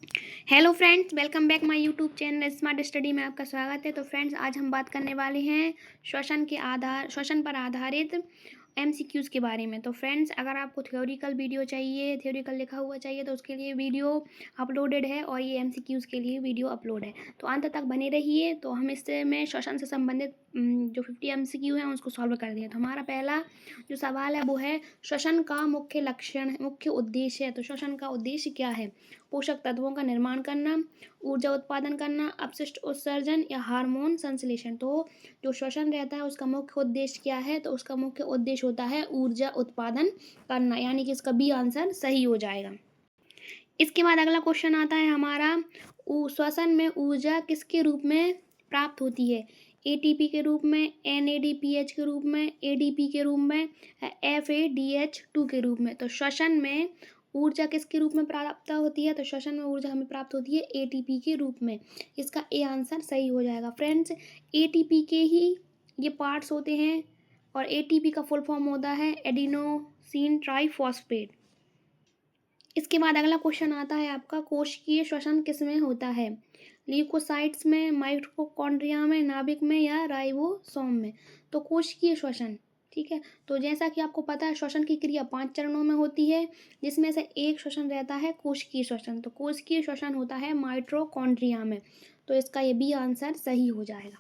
Hello friends, welcome back my YouTube channel smart study में आपका स्वागत है। तो फ्रेंड्स, आज हम बात करने वाले हैं श्वसन पर आधारित एमसीक्यूज़ के बारे में। तो फ्रेंड्स, अगर आपको थ्योरिकल वीडियो चाहिए, थ्योरिकल लिखा हुआ चाहिए, तो उसके लिए वीडियो अपलोडेड है और ये एमसीक्यूज़ के लिए वीडियो अपलोड है। तो अंत तक बने रहिए। तो हम इससे में श्वसन से संबंधित जो 50 एमसीक्यू हैं उसको सॉल्व कर दिए। तो हमारा पहला जो सवाल है वो है, श्वसन का मुख्य लक्षण, मुख्य उद्देश्य है। तो श्वसन का उद्देश्य क्या है? पोषक तत्वों का निर्माण करना, ऊर्जा उत्पादन करना, अपशिष्ट उत्सर्जन या हार्मोन संश्लेषण। तो जो श्वसन रहता है उसका मुख्य उद्देश्य क्या है? तो उसका मुख्य उद्देश्य होता है ऊर्जा उत्पादन करना, यानी कि इसका बी आंसर सही हो जाएगा। इसके बाद अगला क्वेश्चन आता है हमारा, श्वसन में ऊर्जा किसके रूप में प्राप्त होती है? एटीपी के रूप में, एनएडीपीएच के रूप में, एडीपी के रूप में, एफएडीएच2 के रूप में। तो श्वसन में ऊर्जा किसके रूप में प्राप्त होती है? तो श्वसन में ऊर्जा हमें प्राप्त होती है एटीपी के रूप में। इसका ए आंसर सही हो जाएगा। फ्रेंड्स, एटीपी के ही ये पार्ट्स होते हैं और एटीपी का फुल फॉर्म होता है एडिनोसिन ट्राइफॉस्फेट। इसके बाद अगला क्वेश्चन आता है आपका, कोशिकीय श्वसन किसमें होता है? ल्यूकोसाइट्स में, माइटोकॉन्ड्रिया में, नाभिक में या राइबोसोम में। तो कोशिकीय श्वसन, ठीक है। तो जैसा कि आपको पता है, श्वसन की क्रिया 5 चरणों में होती है, जिसमें से एक श्वसन रहता है कोशिकीय श्वसन। तो कोशिकीय श्वसन होता है माइटोकॉन्ड्रिया में। तो इसका ये बी आंसर सही हो जाएगा।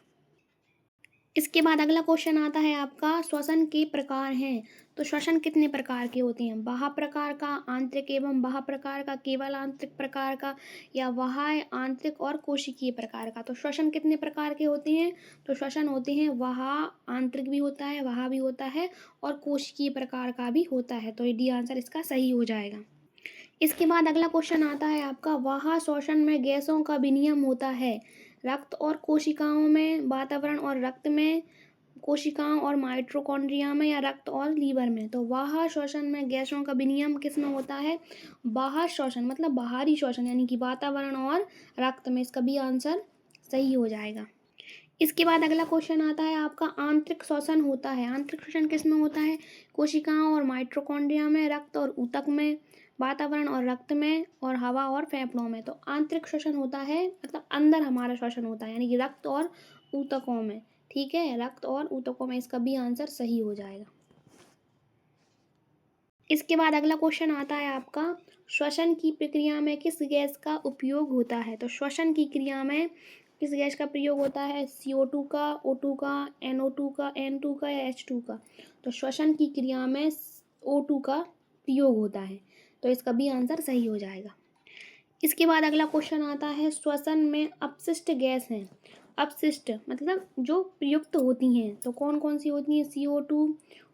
इसके बाद अगला क्वेश्चन आता है आपका, श्वसन के प्रकार हैं। तो श्वसन कितने प्रकार के होते हैं? बाह्य प्रकार का, आंतरिक एवं बाह्य प्रकार का, केवल आंतरिक प्रकार का, या बाह्य, आंतरिक और कोशिकीय प्रकार का। तो श्वसन कितने प्रकार के होते हैं? तो श्वसन होते हैं बाह्य, आंतरिक भी होता है, बाह्य भी होता है और कोशिकीय प्रकार का भी होता है। तो ये डी आंसर इसका सही हो जाएगा। इसके बाद अगला क्वेश्चन आता है आपका, बाह्य श्वसन में गैसों का विनिमय होता है रक्त और कोशिकाओं में, वातावरण और रक्त में, कोशिकाओं और माइटोकॉन्ड्रिया में, या रक्त और लीवर में। तो बाह्य श्वसन में गैसों का विनिमय किस में होता है? बाह्य श्वसन मतलब बाहरी श्वसन, यानी कि वातावरण और रक्त में। इसका भी आंसर सही हो जाएगा। इसके बाद अगला क्वेश्चन आता है आपका, आंतरिक श्वसन होता है। आंतरिक श्वसन किस में होता है? कोशिकाओं और माइटोकॉन्ड्रिया में, रक्त और ऊतक में, वातावरण और रक्त में, और हवा और फेफड़ों में। तो आंतरिक श्वसन होता है मतलब अंदर हमारा श्वसन होता है, यानी कि रक्त और ऊतकों में। ठीक है, रक्त और ऊतकों में। इसका भी आंसर सही हो जाएगा। इसके बाद अगला क्वेश्चन आता है आपका, श्वसन की प्रक्रिया में किस गैस का उपयोग होता है? तो श्वसन की क्रिया में किस गैस का प्रयोग होता है? CO2 का, O2 का, NO2 का, N2 का या H2 का। तो श्वसन की क्रिया में O2 का प्रयोग होता है। तो इसका भी आंसर सही हो जाएगा। इसके बाद अगला क्वेश्चन आता है, श्वसन में अपशिष्ट गैस हैं। अपशिष्ट मतलब जो प्रयुक्त होती हैं, तो कौन कौन सी होती हैं? CO2,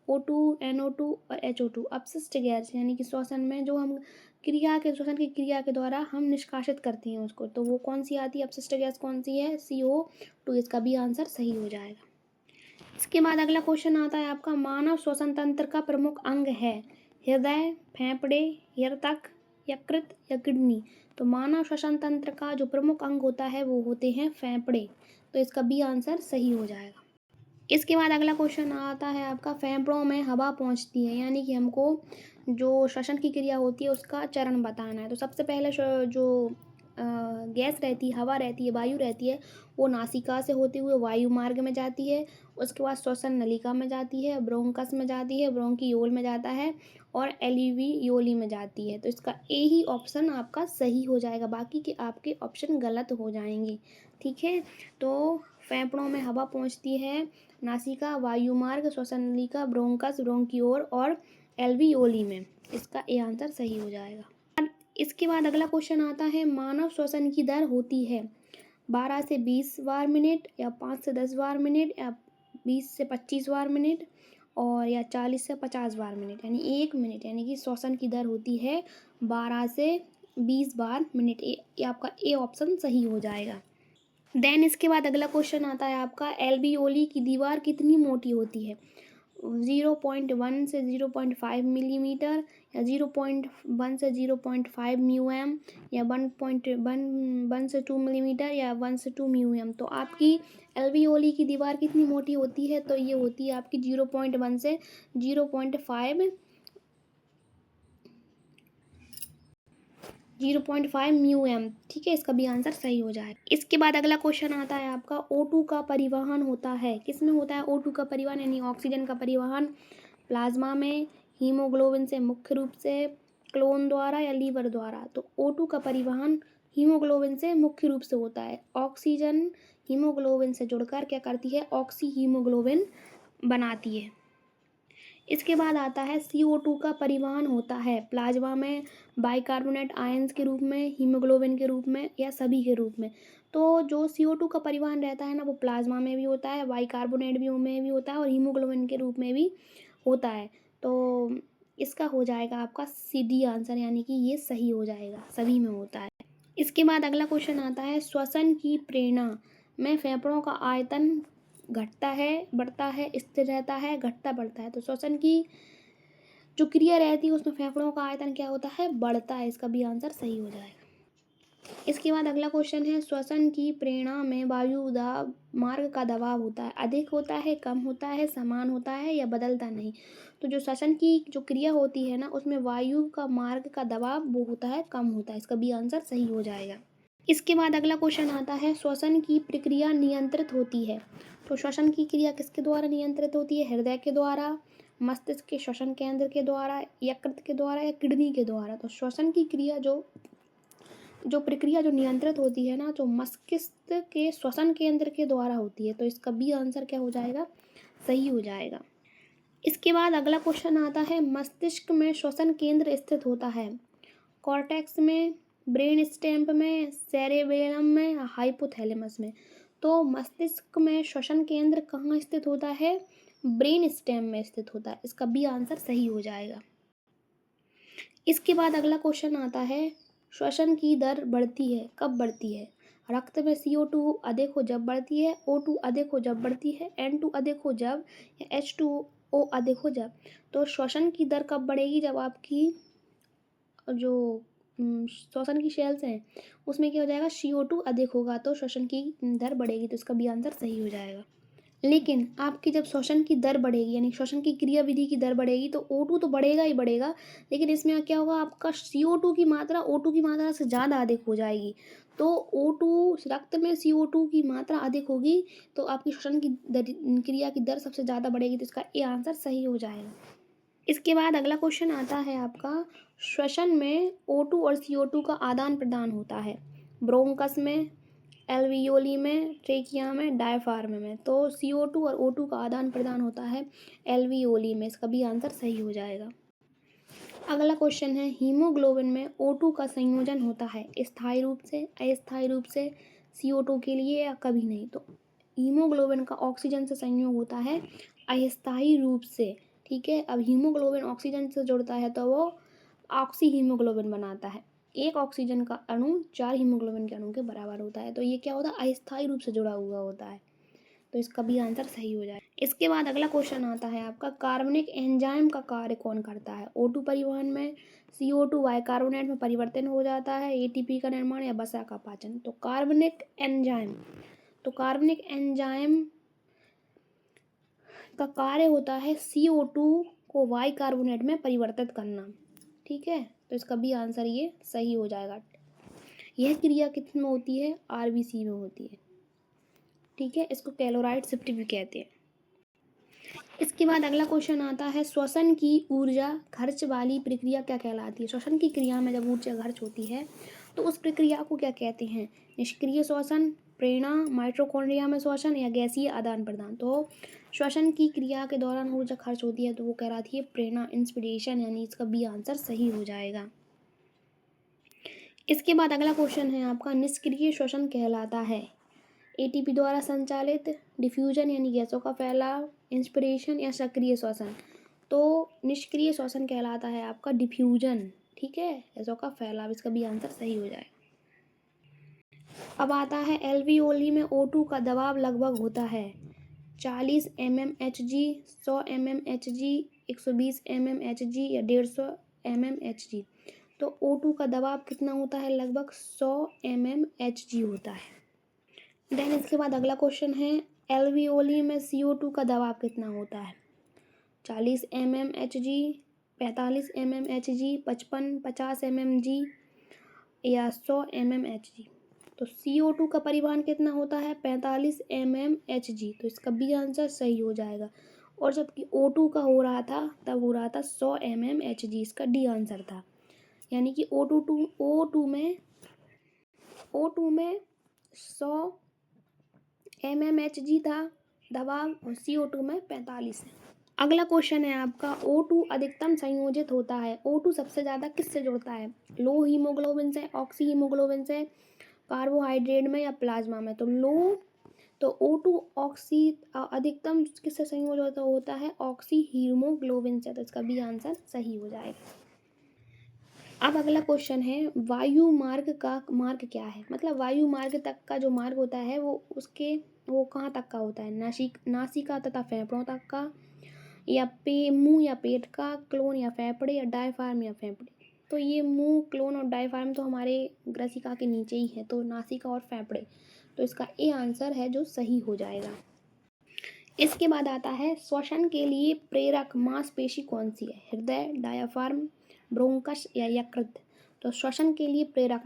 O2, NO2 और HO2 अपशिष्ट गैस, यानी कि श्वसन में जो हम श्वसन की क्रिया के द्वारा हम निष्कासित करते हैं उसको, तो वो कौन सी आती है? अपशिष्ट गैस कौन सी है? CO2। इसका भी आंसर सही हो जाएगा। इसके बाद अगला क्वेश्चन आता है आपका, मानव श्वसन तंत्र का प्रमुख अंग है। हृदय, फेफड़े, यकृत, यकृत या किडनी। तो मानव श्वसन तंत्र का जो प्रमुख अंग होता है वो होते हैं फेफड़े। तो इसका बी आंसर सही हो जाएगा। इसके बाद अगला क्वेश्चन आता है आपका, फेफड़ों में हवा पहुंचती है, यानी कि हमको जो श्वसन की क्रिया होती है उसका चरण बताना है। तो सबसे पहले जो गैस रहती है, हवा रहती है, वायु रहती है, वो नासिका से होते हुए वायु मार्ग में जाती है। उसके बाद श्वसन नलिका में जाती है, ब्रोंकस में जाती है, ब्रोंकियोल में जाता है और एल्वियोली में जाती है। तो इसका ए ही ऑप्शन आपका सही हो जाएगा, बाकी के आपके ऑप्शन गलत हो जाएंगे। ठीक है, तो फेफड़ों में हवा पहुंचती है नासिका, वायुमार्ग, श्वसन नलिका, ब्रोंकस, ब्रोंकियोल और एल्वियोली में। इसका ए आंसर सही हो जाएगा। इसके बाद अगला क्वेश्चन आता है, मानव श्वसन की दर होती है 12 से 20 बार मिनट, या 5 से 10 बार मिनट, या 20 से 25 बार मिनट, और या 40 से 50 बार मिनट, यानी 1 मिनट, यानी कि श्वसन की दर होती है 12 से 20 बार मिनट। ये आपका ए ऑप्शन सही हो जाएगा। देन इसके बाद अगला क्वेश्चन आता है आपका, एल्वियोली की दीवार कितनी मोटी होती है? 0.1 से 0.5 मिलीमीटर, या 0.1 से 0.5 म्यूएम, या 1.1 से 2 मिलीमीटर, या 1 से 2 म्यूएम। तो आपकी एल्वियोली की दीवार कितनी मोटी होती है? तो ये होती है आपकी 0.1 से 0.5 0.5 म्यू एम, ठीक है, इसका भी आंसर सही हो जाएगा। इसके बाद अगला क्वेश्चन आता है आपका, O2 का परिवहन होता है, किस में होता है O2 का परिवहन, यानी ऑक्सीजन का परिवहन, प्लाज्मा में, हीमोग्लोबिन से, मुख्य रूप से क्लोन द्वारा या लीवर द्वारा। तो O2 का परिवहन हीमोग्लोबिन से मुख्य रूप से होता है। ऑक्सीजन हीमोग्लोबिन से जुड़कर क्या करती है, ऑक्सी हीमोग्लोबिन बनाती है। इसके बाद आता है CO2 का परिवहन होता है प्लाज्मा में, बाइकार्बोनेट आयंस के रूप में, हीमोग्लोबिन के रूप में या सभी के रूप में। तो जो CO2 का परिवहन रहता है ना, वो प्लाज्मा में भी होता है, बाइकार्बोनेट में भी होता है और हीमोग्लोबिन के रूप में भी होता है। तो इसका हो जाएगा आपका CD आंसर, यानी कि ये सही हो जाएगा, सभी में होता है। इसके बाद अगला क्वेश्चन आता है, श्वसन की प्रेरणा में फेफड़ों का आयतन घटता है, बढ़ता है, स्थिर रहता है, घटता बढ़ता है। तो श्वसन की जो क्रिया रहती है उसमें फेफड़ों का आयतन क्या होता है, बढ़ता है, इसका भी आंसर सही हो जाएगा। इसके बाद अगला क्वेश्चन है, श्वसन की प्रेरणा में वायु दाब मार्ग का दबाव होता है, अधिक होता है, कम होता है, समान होता है या बदलता नहीं। तो जो श्वसन की जो क्रिया होती है ना, उसमें वायु का मार्ग का दबाव वो होता है, कम होता है, इसका भी आंसर सही हो जाएगा। इसके बाद अगला क्वेश्चन आता है, श्वसन की प्रक्रिया नियंत्रित होती है। तो श्वसन की क्रिया किसके द्वारा नियंत्रित होती है, हृदय के द्वारा, मस्तिष्क के श्वसन केंद्र के द्वारा, यकृत के द्वारा या किडनी के द्वारा। तो श्वसन की क्रिया जो प्रक्रिया जो नियंत्रित होती है ना, जो मस्तिष्क के श्वसन केंद्र के द्वारा होती है। तो इसका बी आंसर क्या हो जाएगा, सही हो जाएगा। इसके बाद अगला क्वेश्चन आता है, मस्तिष्क में श्वसन केंद्र स्थित होता है, कॉर्टेक्स में, ब्रेन स्टेम में, सेरेबेलम में, हाइपोथैलेमस में। तो मस्तिष्क में श्वसन केंद्र कहाँ स्थित होता है, ब्रेन स्टेम में स्थित होता है, इसका बी आंसर सही हो जाएगा। इसके बाद अगला क्वेश्चन आता है, श्वसन की दर बढ़ती है, कब बढ़ती है, रक्त में CO2 अधिक हो जब बढ़ती है, O2 अधिक हो जब बढ़ती है, N2 अधिक हो जब, या H2O अधिक हो जब। तो श्वसन की दर कब बढ़ेगी, जब आपकी जो श्वसन की सेल्स हैं उसमें क्या हो जाएगा, CO2 अधिक होगा तो श्वसन की दर बढ़ेगी, तो इसका भी आंसर सही हो जाएगा। लेकिन आपकी जब श्वसन की दर बढ़ेगी, यानी श्वसन की क्रिया विधि की दर बढ़ेगी, तो O2 तो बढ़ेगा ही बढ़ेगा, लेकिन इसमें क्या होगा, आपका CO2 की मात्रा O2 की मात्रा से ज़्यादा अधिक हो जाएगी। तो O2 रक्त में CO2 की मात्रा अधिक होगी तो आपकी श्वसन की क्रिया की दर सबसे ज़्यादा बढ़ेगी, तो इसका ए आंसर सही हो जाएगा। इसके बाद अगला क्वेश्चन आता है आपका, श्वसन में O2 और CO2 का आदान प्रदान होता है, ब्रोंकस में, एल्वियोली में, ट्रेकिया में, डायफ्राम में। तो CO2 और O2 का आदान प्रदान होता है एल्वियोली में, इसका भी आंसर सही हो जाएगा। अगला क्वेश्चन है, हीमोग्लोबिन में O2 का संयोजन होता है स्थायी रूप से, अस्थायी रूप से, CO2 के लिए या कभी नहीं। तो हीमोग्लोबिन का ऑक्सीजन से संयोग होता है अस्थायी रूप से, ठीक है। अब हीमोग्लोबिन ऑक्सीजन से जुड़ता है तो वो ऑक्सी हीमोग्लोबिन बनाता है, एक ऑक्सीजन का अणु 4 हीमोग्लोबिन के अणु के बराबर होता है, तो ये क्या होता है, अस्थायी रूप से जुड़ा हुआ होता है, तो इसका भी आंसर सही हो जाए। इसके बाद अगला क्वेश्चन आता है आपका, कार्बनिक एंजाइम का कार्य कौन करता है, O2 परिवहन में, CO2 बाइकार्बोनेट में परिवर्तन हो जाता है, ATP का निर्माण या वसा का पाचन। तो कार्बनिक एंजाइम का कार्य होता है CO2 को बाइकार्बोनेट में परिवर्तित करना, ठीक है, तो इसका भी आंसर ये सही हो जाएगा। यह क्रिया कितने में होती है, RBC में होती है, ठीक है, इसको कैलोराइड शिफ्ट भी कहते हैं। इसके बाद अगला क्वेश्चन आता है, श्वसन की ऊर्जा खर्च वाली प्रक्रिया क्या कहलाती है। श्वसन की क्रिया में जब ऊर्जा खर्च होती है तो उस प्रक्रिया को क्या कहते हैं, निष्क्रिय श्वसन, प्रेरणा, माइटोकॉन्ड्रिया में श्वसन या गैसीय आदान प्रदान। तो श्वसन की क्रिया के दौरान ऊर्जा खर्च होती है तो वो कहलाती है प्रेरणा, इंस्पिरेशन, यानी इसका बी आंसर सही हो जाएगा। इसके बाद अगला क्वेश्चन है आपका, निष्क्रिय श्वसन कहलाता है ATP द्वारा संचालित, डिफ्यूजन यानी गैसों का फैलाव, इंस्पिरेशन या सक्रिय श्वसन। तो निष्क्रिय श्वसन कहलाता है आपका डिफ्यूजन, ठीक है, गैसों का फैलाव, इसका भी आंसर सही हो जाए। अब आता है, एल्वियोली में O2 का दबाव लगभग होता है 40 mmHg, 100 mmHg, 120 mmHg या 150 mmHg। तो O2 का दबाव कितना होता है, लगभग 100 mmHg होता है। देन इसके बाद अगला क्वेश्चन है, एल्वियोली में CO2 का दबाव कितना होता है, 40 mmHg, 45 mmHg, 50 mmG, या 100 mmHg। तो CO2 का परिवहन कितना होता है? 45 mmHg। तो इसका बी आंसर सही हो जाएगा। और जबकि O2 का हो रहा था तब हो रहा था 100 mmHg, इसका डी आंसर था। यानी कि O2 में 100 mmHg था दबाव और CO2 में 45 है। अगला क्वेश्चन है आपका, O2 अधिकतम संयोजित होता है। O2 सबसे ज़्यादा किससे जुड़ता है? लो हीमोग्लोबिन से, ऑक्सी हीमोग्लोबिन से, कार्बोहाइड्रेट में या प्लाज्मा में? तो O2 ऑक्सी अधिकतम किससे संयोजित होता है? ऑक्सी हीमोग्लोबिन से। तो इसका बी आंसर सही हो जाएगा। अब अगला क्वेश्चन है, वायु मार्ग का मार्ग क्या है? मतलब वायु मार्ग तक का जो मार्ग होता है वो कहाँ तक का होता है? नासिका तथा फेफड़ों तक का, या मुंह या पेट का, क्लोन या फेफड़े, या डायफ्राम या फेफड़े? तो ये मुंह, क्लोन और डायफ्राम तो हमारे ग्रसिका के नीचे ही है, तो नासिका और फेफड़े। तो इसका ए आंसर है जो सही हो जाएगा। इसके बाद आता है, श्वसन के लिए प्रेरक मांसपेशी कौन सी है? हृदय, डायाफ्राम, ब्रोंकस या यकृत? तो श्वसन के लिए प्रेरक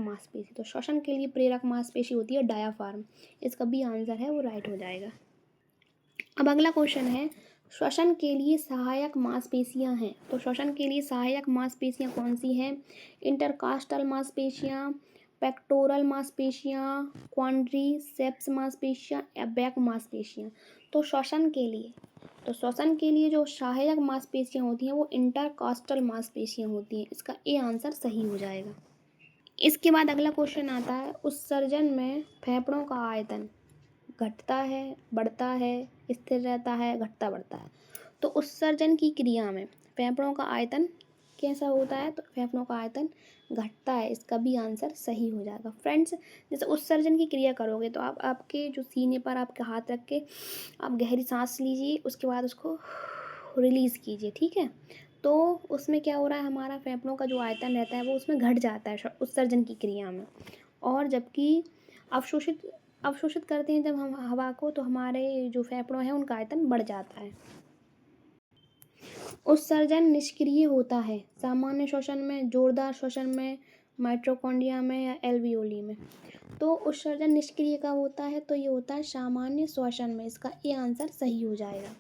मांसपेशी होती है डायाफ्राम। इसका बी आंसर है वो राइट हो जाएगा। अब अगला क्वेश्चन है, श्वसन के लिए सहायक मांसपेशियां हैं। तो श्वसन के लिए सहायक मांसपेशियां कौन सी हैं? इंटरकास्टल मांसपेशियां, पेक्टोरल मांसपेशियां, क्वाड्रिसेप्स मांसपेशियां या बैक मांसपेशियां? तो श्वसन के लिए जो सहायक मांसपेशियां होती हैं वो इंटरकास्टल मांसपेशियां होती हैं। इसका ए आंसर सही हो जाएगा। इसके बाद अगला क्वेश्चन आता है, उत्सर्जन में फेफड़ों का आयतन घटता है, बढ़ता है, स्थिर रहता है, घटता बढ़ता है? तो उत्सर्जन की क्रिया में फेफड़ों का आयतन कैसा होता है? तो फेफड़ों का आयतन घटता है। इसका भी आंसर सही हो जाएगा। फ्रेंड्स, जैसे उत्सर्जन की क्रिया करोगे तो आप आपके जो सीने पर आपके हाथ रख के आप गहरी सांस लीजिए, उसके बाद उसको रिलीज़ कीजिए, ठीक है? तो उसमें क्या हो रहा है, हमारा फेफड़ों का जो आयतन रहता है वो उसमें घट जाता है उत्सर्जन की क्रिया में। और जबकि अवशोषित करते हैं जब हम हवा को, तो हमारे जो फेफड़ों हैं उनका आयतन बढ़ जाता है। उत्सर्जन निष्क्रिय होता है सामान्य श्वसन में, जोरदार श्वसन में, माइटोकॉन्ड्रिया में या एल्वियोली में? तो उत्सर्जन निष्क्रिय कब होता है? तो ये होता है सामान्य श्वसन में। इसका ए आंसर सही हो जाएगा।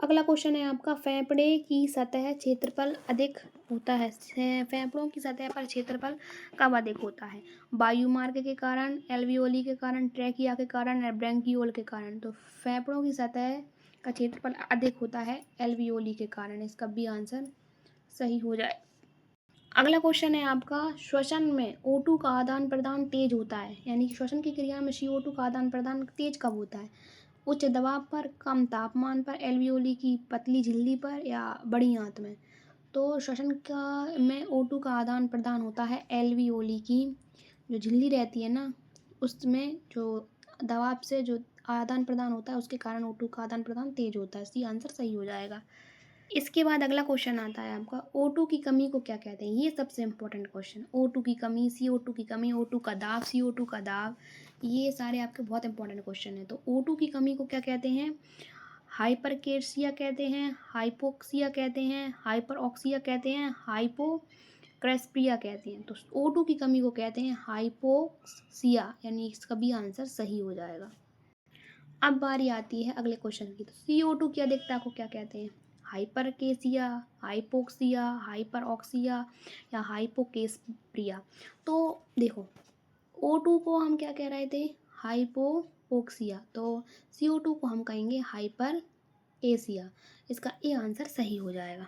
अगला क्वेश्चन है आपका, फेफड़े की सतह क्षेत्रफल अधिक होता है। फेफड़ों की सतह पर क्षेत्रफल कब अधिक होता है? वायुमार्ग के कारण, एल्वियोली के कारण, ट्रैकिया के कारण या ब्रैंकियोल के कारण? तो फेफड़ों की सतह का क्षेत्रफल अधिक होता है एल्वियोली के कारण। इसका बी आंसर सही हो जाए। अगला क्वेश्चन है आपका, श्वसन में O2 का आदान प्रदान तेज होता है, यानी कि श्वसन की क्रिया में CO2 का आदान प्रदान तेज कब होता है? उच्च दबाव पर, कम तापमान पर, एल्वियोली की पतली झिल्ली पर या बड़ी आंत में? तो श्वसन में O2 का आदान प्रदान होता है एल्वियोली की जो झिल्ली रहती है ना, उसमें जो दबाव से जो आदान प्रदान होता है उसके कारण O2 का आदान प्रदान तेज होता है। सी आंसर सही हो जाएगा। इसके बाद अगला क्वेश्चन आता है आपका, O2 की कमी को क्या कहते हैं? ये सबसे इम्पोर्टेंट क्वेश्चन। O2 की कमी, CO2 की कमी, O2 का दाब, CO2 का दाब, ये सारे आपके बहुत इंपॉर्टेंट क्वेश्चन हैं। तो O2 की कमी को क्या कहते हैं? हाइपरकेरेसिया कहते हैं, हाइपोक्सिया कहते हैं, हाइपरऑक्सिया कहते हैं, हाइपोक्रेस्पिया कहते हैं? तो O2 की कमी को कहते हैं हाइपोक्सिया, यानी इसका भी आंसर सही हो जाएगा। अब बारी आती है अगले क्वेश्चन की। तो CO2 की अधिकता को क्या कहते हैं? हाइपरकेसिया, हाइपोक्सिया, हाइपरऑक्सिया या हाइपोकेस्प्रिया? तो देखो, O2 को हम क्या कह रहे थे? हाइपोक्सिया। तो CO2 को हम कहेंगे हाइपरकेसिया। इसका ए आंसर सही हो जाएगा।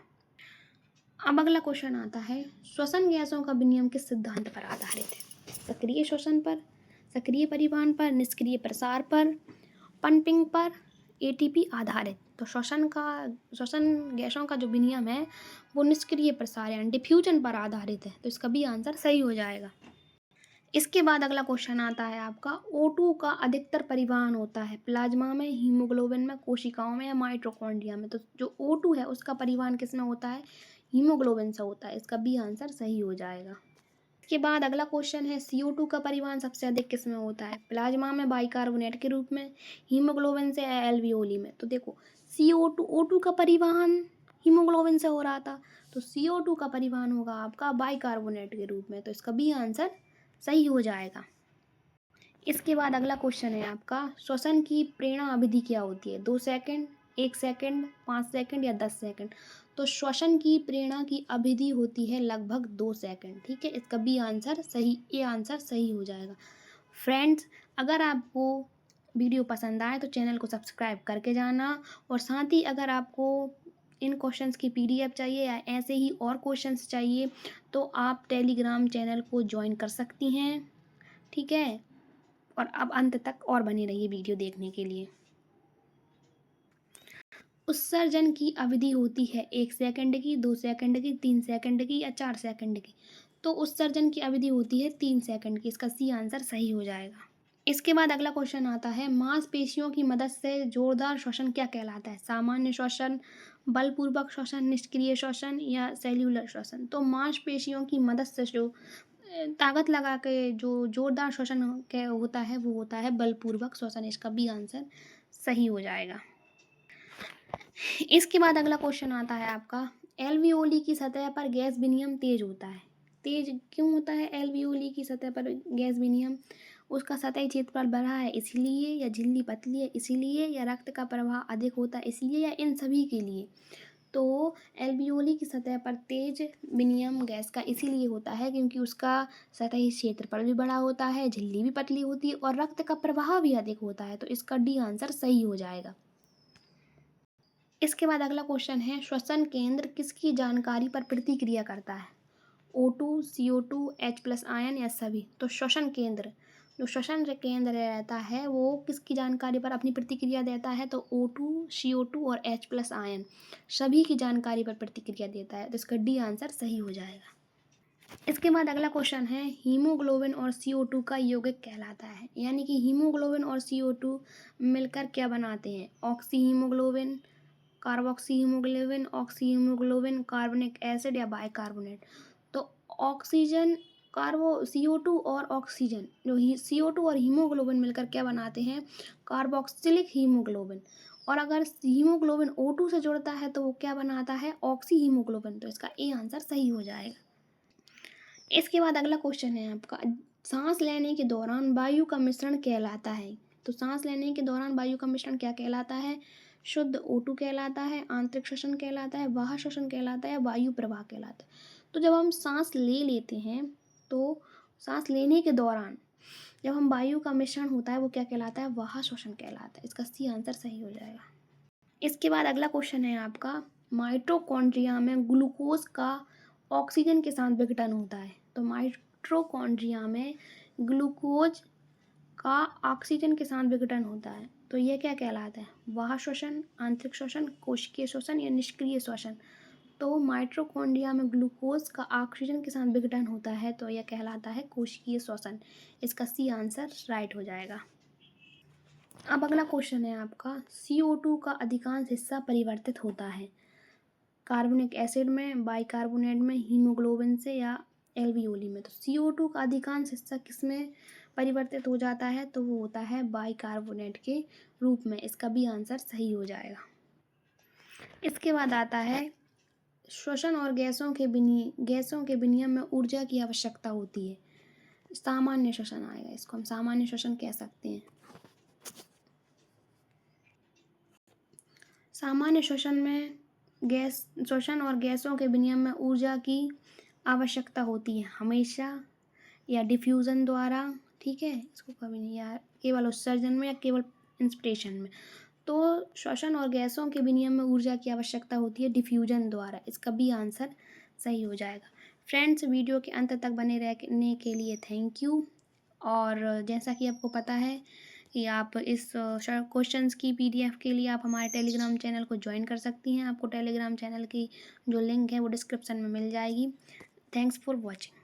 अब अगला क्वेश्चन आता है, श्वसन गैसों का विनिमय किस सिद्धांत पर आधारित है? सक्रिय श्वसन पर, सक्रिय परिवहन पर, निष्क्रिय प्रसार पर, पंपिंग पर, ATP आधारित? तो श्वसन गैसों का जो विनिमय है वो निष्क्रिय प्रसार यानी डिफ्यूजन पर आधारित है। तो इसका भी आंसर सही हो जाएगा। इसके बाद अगला क्वेश्चन आता है आपका, O2 का अधिकतर परिवहन होता है प्लाज्मा में, हीमोग्लोबिन में, कोशिकाओं में या माइटोकॉन्ड्रिया में? तो जो O2 है उसका परिवहन किस में होता है? हीमोग्लोबिन से होता है। इसका बी आंसर सही हो जाएगा। इसके बाद अगला क्वेश्चन है, CO2 का परिवहन सबसे अधिक किस में होता है? प्लाज्मा में बाइकार्बोनेट के रूप में, हीमोग्लोबिन से, एल्वियोली में? तो देखो, O2 का परिवहन हीमोग्लोबिन से हो रहा था, तो CO2 का परिवहन होगा आपका बाइकार्बोनेट के रूप में, तो इसका बी आंसर सही हो जाएगा। इसके बाद अगला क्वेश्चन है आपका, श्वसन की प्रेरणा अवधि क्या होती है? 2 सेकंड, 1 सेकंड, 5 सेकंड या 10 सेकंड? तो श्वसन की प्रेरणा की अवधि होती है लगभग 2 सेकंड, ठीक है। इसका बी आंसर सही, ए आंसर सही हो जाएगा। फ्रेंड्स, अगर आपको वीडियो पसंद आए तो चैनल को सब्सक्राइब करके जाना, और साथ ही अगर आपको इन क्वेश्चंस की PDF चाहिए या ऐसे ही और क्वेश्चंस चाहिए तो आप टेलीग्राम चैनल को ज्वाइन कर सकती हैं, ठीक है। और अब अंत तक और बने रहिए वीडियो देखने के लिए। उत्सर्जन की अवधि होती है 1 सेकंड की, 2 सेकंड की, 3 सेकंड की या 4 सेकंड की? तो उत्सर्जन की अवधि होती है 3 सेकंड की, इसका सी आंसर सही हो जाएगा। इसके बाद अगला क्वेश्चन आता है, मांसपेशियों की मदद से जोरदार श्वसन क्या कहलाता है? सामान्य श्वसन, बलपूर्वक श्वसन, निष्क्रिय श्वसन या सेल्युलर श्वसन? तो मांसपेशियों की मदद से जो ताकत लगा के जो जोरदार श्वसन के होता है वो होता है बलपूर्वक श्वसन, इसका बी आंसर सही हो जाएगा। इसके बाद अगला क्वेश्चन आता है आपका, एल्वियोली की सतह पर गैस विनिमय तेज होता है। तेज क्यों होता है एल्वियोली की सतह पर गैस विनिमय? उसका सतही क्षेत्रफल बड़ा है इसलिए, या झिल्ली पतली है इसीलिए, या रक्त का प्रवाह अधिक होता है इसलिए, या इन सभी के लिए? तो एल्वियोली की सतह पर तेज विनिमय गैस का इसीलिए होता है क्योंकि उसका सतही क्षेत्रफल भी बड़ा होता है, झिल्ली भी पतली होती है और रक्त का प्रवाह भी अधिक होता है, तो इसका डी आंसर सही हो जाएगा। इसके बाद अगला क्वेश्चन है, श्वसन केंद्र किसकी जानकारी पर प्रतिक्रिया करता है? O2, CO2, H+ आयन या सभी? तो श्वसन केंद्र, जो श्वसन केंद्र रहता है वो किसकी जानकारी पर अपनी प्रतिक्रिया देता है? तो O2, CO2 और H+ आयन सभी की जानकारी पर प्रतिक्रिया देता है, तो इसका डी आंसर सही हो जाएगा। इसके बाद अगला क्वेश्चन है, हीमोग्लोबिन और CO2 का यौगिक कहलाता है, यानी कि हीमोग्लोबिन और CO2 मिलकर क्या बनाते हैं? Oxy haemoglobin, carboxy haemoglobin, oxy haemoglobin, कार्बनिक एसिड या बाइकार्बोनेट? तो ऑक्सीजन, CO2 और ऑक्सीजन, जो CO2 और हीमोग्लोबिन मिलकर क्या बनाते हैं? Carboxylic haemoglobin. और अगर हीमोग्लोबिन O2 से जुड़ता है तो वो क्या बनाता है? ऑक्सी हीमोग्लोबिन, तो इसका ए आंसर सही हो जाएगा। इसके बाद अगला क्वेश्चन है आपका, सांस लेने के दौरान वायु का मिश्रण कहलाता है? तो सांस लेने के दौरान वायु का मिश्रण क्या कहलाता है? शुद्ध O2 कहलाता है, आंतरिक श्वसन कहलाता है, बाह्य श्वसन कहलाता है, वायु प्रवाह कहलाता है? तो जब हम सांस ले लेते हैं तो सांस लेने के दौरान जब हम वायु का मिश्रण होता है वो क्या कहलाता है? बाह्य श्वसन कहलाता है, इसका सी आंसर सही हो जाएगा। इसके बाद अगला क्वेश्चन है आपका, माइटोकॉन्ड्रिया में ग्लूकोज का ऑक्सीजन के साथ विघटन होता है। तो माइटोकॉन्ड्रिया में ग्लूकोज का ऑक्सीजन के साथ विघटन होता है, तो यह क्या कहलाता है? बाह्य श्वसन, आंतरिक श्वसन, कोशिकीय श्वसन या निष्क्रिय श्वसन? तो माइटोकॉन्ड्रिया में ग्लूकोज का ऑक्सीजन के साथ विघटन होता है तो यह कहलाता है कोशिकीय श्वसन, इसका सी आंसर राइट हो जाएगा। अब अगला क्वेश्चन है आपका, CO2 का अधिकांश हिस्सा परिवर्तित होता है कार्बनिक एसिड में, बाइकार्बोनेट में, हीमोग्लोबिन से या एल्वियोली में? तो CO2 का अधिकांश हिस्सा किस में परिवर्तित हो जाता है? तो वो होता है बाइकार्बोनेट के रूप में, इसका भी आंसर सही हो जाएगा। इसके बाद आता है, श्वसन और गैसों के विनिमय में ऊर्जा की आवश्यकता होती है। सामान्य श्वसन आएगा, इसको हम सामान्य श्वसन कह सकते हैं। सामान्य श्वसन में श्वसन और गैसों के विनिमय में ऊर्जा की आवश्यकता होती है हमेशा, या डिफ्यूज़न द्वारा, ठीक है, इसको कभी नहीं, या केवल उत्सर्जन में या केवल इंस्पिरेशन में? तो श्वसन और गैसों के विनिमय में ऊर्जा की आवश्यकता होती है डिफ्यूजन द्वारा, इसका भी आंसर सही हो जाएगा। फ्रेंड्स, वीडियो के अंत तक बने रहने के लिए थैंक यू। और जैसा कि आपको पता है कि आप इस क्वेश्चंस की PDF के लिए आप हमारे टेलीग्राम चैनल को ज्वाइन कर सकती हैं। आपको टेलीग्राम चैनल की जो लिंक है वो डिस्क्रिप्शन में मिल जाएगी। Thanks for watching.